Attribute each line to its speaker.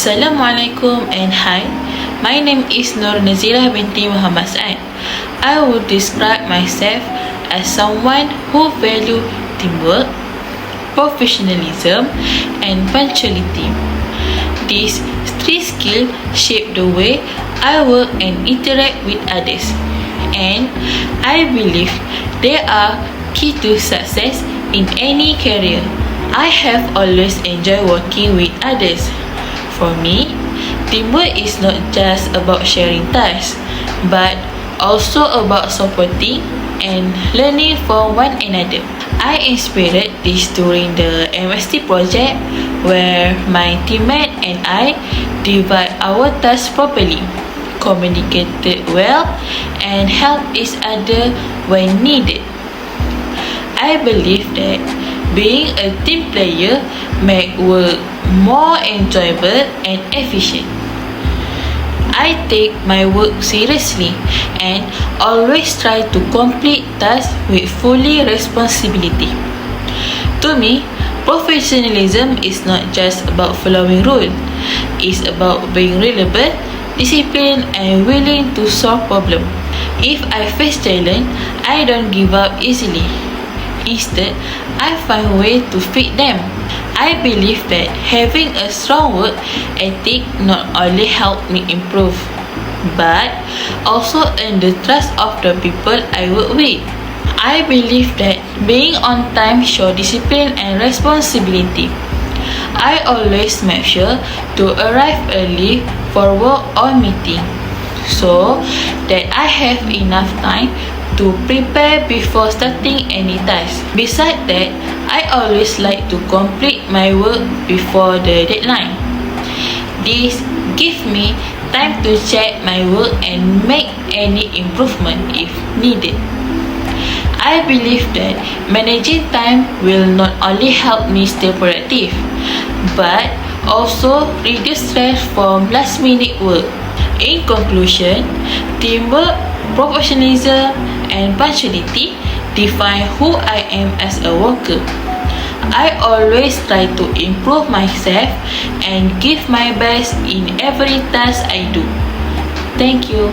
Speaker 1: Assalamualaikum and hi. My name is Nur Nazira binti Muhammad Said. I would describe myself as someone who value teamwork, professionalism, and punctuality. These three skills shape the way I work and interact with others, and I believe they are key to success in any career. I have always enjoyed working with others. For me, teamwork is not just about sharing tasks, but also about supporting and learning from one another. I experienced this during the MST project where my teammate and I divide our tasks properly, communicated well, and helped each other when needed. I believe that being a team player makes work more enjoyable and efficient. I take my work seriously and always try to complete tasks with fully responsibility. To me, professionalism is not just about following rules. It's about being reliable, disciplined, and willing to solve problems. If I face challenge, I don't give up easily. Instead, I find ways to fit them. I believe that having a strong work ethic not only helps me improve, but also earn the trust of the people I work with. I believe that being on time shows discipline and responsibility. I always make sure to arrive early for work or meeting, so that I have enough time to prepare before starting any task. Besides that, I always like to complete my work before the deadline. This gives me time to check my work and make any improvement if needed. I believe that managing time will not only help me stay productive, but also reduce stress from last minute work. In conclusion, teamwork, professionalism, and punctuality define who I am as a worker. I always try to improve myself and give my best in every task I do. Thank you.